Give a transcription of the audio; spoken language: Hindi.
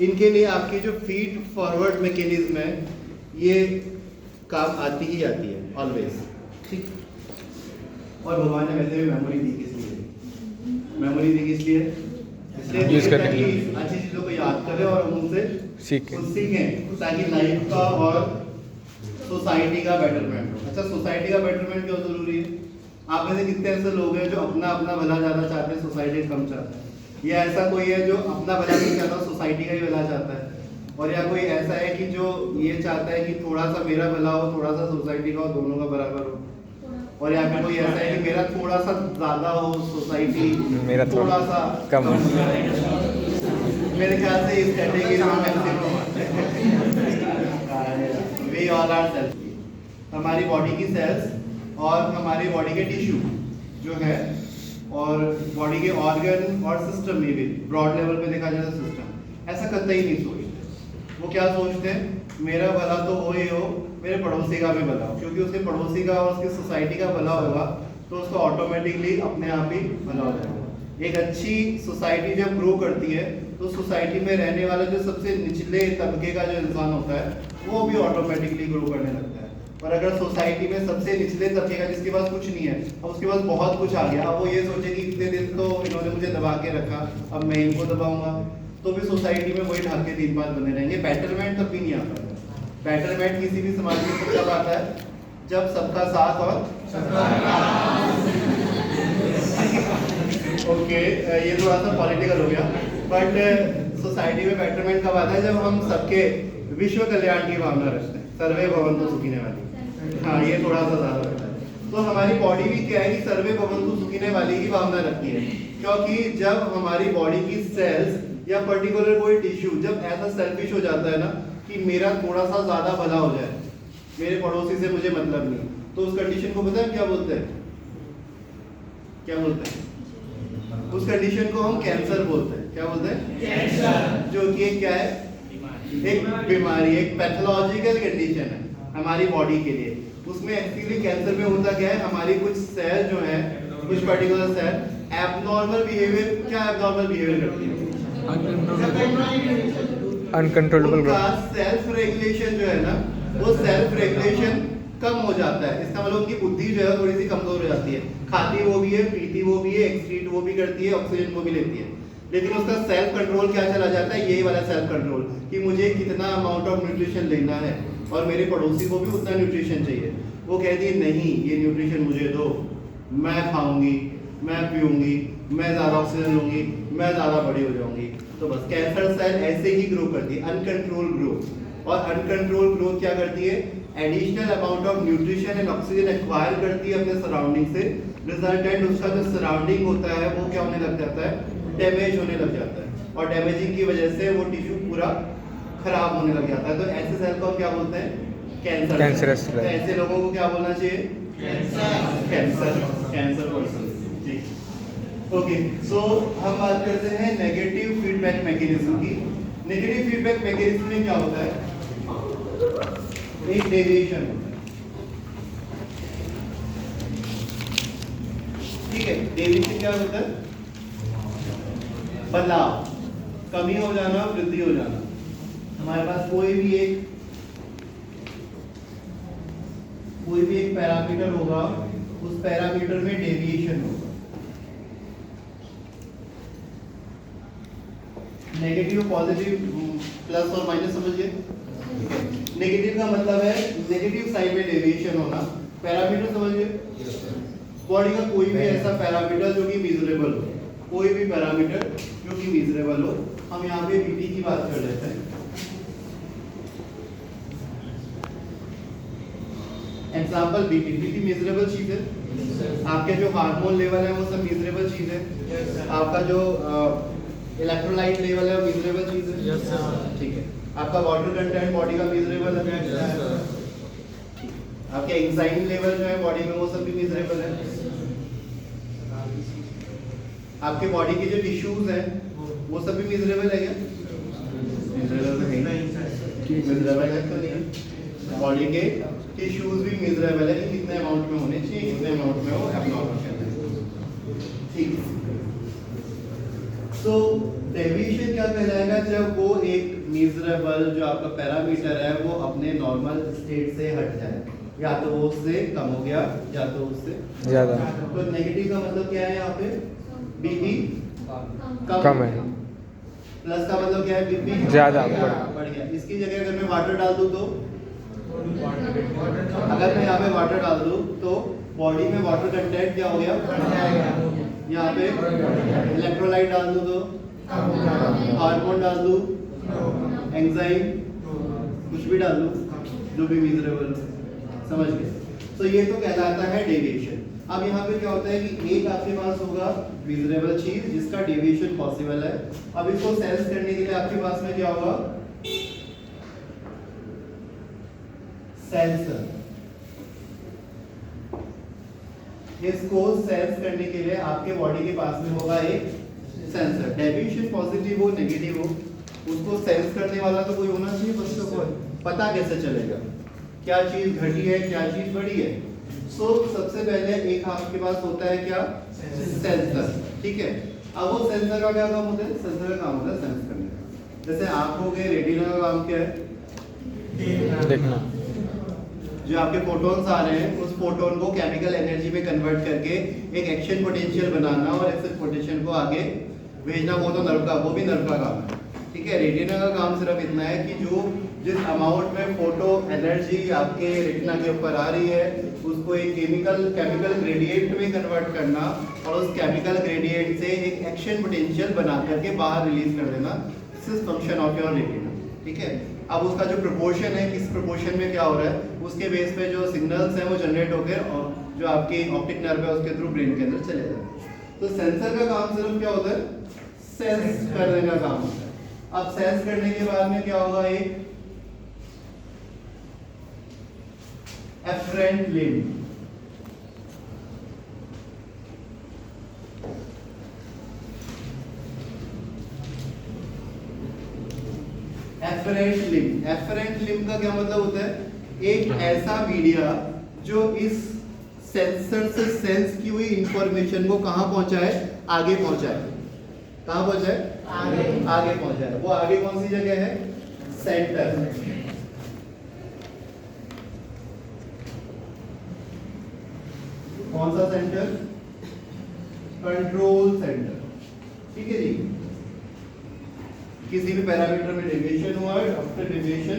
इनके लिए आपकी जो फीड फॉरवर्ड मैकेनिज्म है ये काम आती ही आती है ऑलवेज, ठीक। और भगवान ने वैसे भी मेमोरी दी किस लिए? मेमोरी दी किस लिए? इसलिए यूज करने के लिए, अच्छी चीज़ों को याद करें और उनसे सीखें ताकि लाइफ का और सोसाइटी का बेटरमेंट हो। अच्छा, सोसाइटी का बेटरमेंट क्यों जरूरी है? आप में से कितने ऐसे लोग हैं जो अपना अपना भला ज़्यादा चाहते हैं, सोसाइटी कम चाहते हैं? या ऐसा कोई है जो अपना भला नहीं चाहता, सोसाइटी का ही भला चाहता है? और या कोई ऐसा है कि जो ये चाहता है कि थोड़ा सा मेरा भला हो, थोड़ा सा सोसाइटी का हो, दोनों का बराबर हो? और या फिर कोई ऐसा है कि मेरा थोड़ा सा ज़्यादा हो, सोसाइटी मेरा थोड़ा सा कम हो? मेरे ख्याल से इस कैटेगरी में maximum we all are self. हमारी बॉडी की सेल्स और हमारी बॉडी के टिश्यू जो है और बॉडी के ऑर्गन और सिस्टम में भी ब्रॉड लेवल पे देखा जाए तो सिस्टम ऐसा कतई नहीं सोचते। वो क्या सोचते हैं? मेरा भला तो हो ही हो, मेरे पड़ोसी का भी भला हो, क्योंकि उसके पड़ोसी का और उसकी सोसाइटी का भला होगा तो उसको ऑटोमेटिकली अपने आप ही भला हो जाएगा। एक अच्छी सोसाइटी जब ग्रो करती है तो सोसाइटी में रहने वाला जो सबसे निचले तबके का जो इंसान होता है वो भी ऑटोमेटिकली ग्रो करने लगता है। और अगर सोसाइटी में सबसे निचले तबके का जिसके पास कुछ नहीं है, अब उसके पास बहुत कुछ आ गया, अब वो ये सोचे कि इतने दिन तो इन्होंने मुझे दबा के रखा, अब मैं इनको दबाऊंगा, तो भी सोसाइटी में वही ढाक के 3 बात बने रहेंगे। बेटरमेंट कभी नहीं आता। बेटरमेंट किसी भी समाज में कब आता है? जब सबका साथ और ओके, ये थोड़ा सा पॉलिटिकल हो गया, बट सोसाइटी में बेटरमेंट कब आता है? जब हम सबके विश्व कल्याण की भावना रखते हैं, सर्वे भवन्तु सुखिने वाली। हाँ, ये थोड़ा सा ज़्यादा रहता है। तो हमारी बॉडी भी क्या है कि सर्वे भवन्तु सुखिने वाली की भावना रखती है, क्योंकि जब हमारी बॉडी की सेल्स या पर्टिकुलर कोई टिश्यू जब ऐसा सेल्फिश हो जाता है ना कि मेरा थोड़ा सा ज़्यादा भला हो जाए, मेरे पड़ोसी से मुझे मतलब नहीं, तो उस कंडीशन को पता है क्या बोलते हैं? क्या बोलते हैं? उस कंडीशन को हम कैंसर बोलते हैं। क्या बोलते हैं? कैंसर। जो कि क्या है? एक बीमारी, एक पैथोलॉजिकल कंडीशन है हमारी बॉडी के लिए। उसमें एक्चुअली कैंसर में होता क्या है? हमारी कुछ सेल जो है, कुछ पर्टिकुलर सेल एबनॉर्मल बिहेवियर, क्या एबनॉर्मल बिहेवियर करती है? अनकंट्रोलेबल सेल्फ रेगुलेशन जो है ना, वो सेल्फ रेगुलेशन कम हो जाता है। इसका मतलब उनकी बुद्धि जो है थोड़ी सी कमजोर हो जाती है। खाती वो भी है, पीती वो भी है, एक्सक्रीट वो भी करती है, ऑक्सीजन वो भी लेती है, लेकिन उसका सेल्फ कंट्रोल क्या चला जाता है? यही वाला सेल्फ कंट्रोल कि मुझे कितना अमाउंट ऑफ न्यूट्रिशन लेना है और मेरे पड़ोसी को भी उतना न्यूट्रिशन चाहिए। वो कहती है नहीं, ये न्यूट्रिशन मुझे दो, मैं खाऊंगी, मैं पीऊंगी, मैं ज़्यादा ऑक्सीजन लूंगी, मैं ज़्यादा बड़ी हो जाऊंगी। तो बस कैंसर सेल ऐसे ही ग्रो करती है, अनकंट्रोल ग्रोथ। और अनकंट्रोल ग्रोथ क्या करती है? Additional amount of nutrition and oxygen acquire करती है अपने सराउंडिंग से। रिजल्टेंट उसका जो सराउंडिंग होता है वो क्या होने लग जाता है? डैमेज होने लग जाता है, और डैमेजिंग की वजह से वो टिश्यू पूरा खराब होने लग जाता है। तो ऐसे सेल को हम क्या बोलते हैं? कैंसर। तो ऐसे लोगों को क्या बोलना चाहिए? Cancer person. ठीक, ओके। सो हम बात करते हैं नेगेटिव फीडबैक मैकेनिज्म की। नेगेटिव फीडबैक मैकेनिज्म में क्या होता है? एक डेविएशन होता है, ठीक है। डेविएशन क्या होता है? बदलाव, कमी हो जाना, वृद्धि हो जाना। हमारे पास कोई भी एक पैरामीटर होगा, उस पैरामीटर में डेविएशन होगा। नेगेटिव, पॉजिटिव, प्लस और माइनस समझिए। नेगेटिव का मतलब है नेगेटिव साइड में डेविएशन होना। पैरामीटर समझिए, बॉडी का कोई भी ऐसा पैरामीटर जो कि मीजरेबल हो, कोई भी पैरामीटर जो कि मीजरेबल हो। हम यहाँ पे बीटी की बात कर लेते हैं। Example BT. बीटी मेजरेबल चीज है। आपके जो हार्मोन लेवल है वो सब मेजरेबल चीज है। आपका जो इलेक्ट्रोलाइट लेवल है वो मेजरेबल चीज है। ठीक है। आपका वाटर कंटेंट बॉडी का मेजरेबल है। आपके एंजाइम लेवल जो है बॉडी में वो सब भी मेजरेबल है। आपके बॉडी के जो टिश्यूज हैं वो सब भी मेजरेबल है क्या? मेजरेबल तो नहीं, मेजरेबल है तो नहीं। बॉडी के टिश्यूज भी मेजरेबल है कि कितने अमाउंट में होने चाहिए, कितने अमाउंट में वो एब्नॉर्मल है। ठीक है। सो डेविएशन क्या कहलाएगा? जब वो एक मीजरेबल जो आपका पैरामीटर है वो अपने नॉर्मल स्टेट से हट जाए, या तो वो उससे कम हो गया या तो उससे ज़्यादा। तो नेगेटिव का मतलब क्या है यहाँ पे, बीपी कम है। प्लस का मतलब क्या है, बीपी ज़्यादा बढ़ गया। इसकी जगह अगर मैं वाटर डाल दूँ तो, अगर मैं यहाँ पे वाटर डाल दूँ तो बॉडी में वाटर कंटेंट क्या हो गया, बढ़ जाएगा। यहाँ पे इलेक्ट्रोलाइट डाल दूँ तो, हार्मोन डाल दूँ, एंजाइम कुछ भी डाल दूँ जो भी मीजरेबल, समझ गए। तो ये तो कहलाता है डेविएशन। अब यहाँ पे क्या होता है कि एक आपके पास होगा मीजरेबल चीज जिसका डेविएशन पॉसिबल है। अब इसको सेंस करने के लिए आपके पास में क्या होगा, सेंसर। इसको सेंस करने के लिए आपके बॉडी के पास में होगा एक सेंसर। डेविएशन पॉजिटिव हो नेगेटिव हो, उसको सेंस करने वाला तो कोई होना चाहिए बच्चों को। पता कैसे चलेगा क्या चीज घटी है क्या चीज बढ़ी है। सो सबसे पहले एक आपके पास होता है क्या, सेंसर, ठीक है। अब वो सेंसर का क्या काम होता है, सेंसर का काम होता है सेंस करने का। जैसे आंख हो गए, रेटिना का काम क्या है, देखना। जो आपके फोटोन्स आ रहे हैं उस फोटोन को केमिकल एनर्जी में कन्वर्ट करके एक एक्शन पोटेंशियल बनाना और एक्शन पोटेंशियल को आगे भेजना, वो तो नर्व का, वो भी नर्व का काम है, ठीक है। रेटिना का काम सिर्फ इतना है कि जो जिस अमाउंट में फोटो एनर्जी आपके रेटिना के ऊपर आ रही है उसको एक केमिकल ग्रेडियंट में कन्वर्ट करना और उस केमिकल ग्रेडियंट से एक एक्शन पोटेंशियल बना करके बाहर रिलीज कर देना। This is function of your retina, ठीक है। अब उसका जो प्रोपोर्शन है, किस प्रोपोर्शन में क्या हो रहा है, उसके बेस पे जो सिग्नल्स हैं वो जनरेट होकर और जो आपकी ऑप्टिक नर्व है उसके थ्रू ब्रेन के अंदर चले जाते हैं। तो सेंसर का काम सिर्फ क्या होता है, सेंस करने का काम होता है। अब सेंस करने के बाद में क्या होगा, एक एफरेंट लिम्ब। एफरेंट लिम्ब का क्या मतलब होता है, एक ऐसा मीडिया जो इस सेंसर से सेंस की हुई इंफॉर्मेशन को कहां पहुंचाए, आगे पहुंचाए। कहां पहुंचाए, आगे पहुंचाए। वो आगे कौन सी जगह है, सेंटर। कौन सा सेंटर, कंट्रोल सेंटर, ठीक है जी। किसी भी पैरामीटर में डेविएशन हुआ है, आफ्टर डेविएशन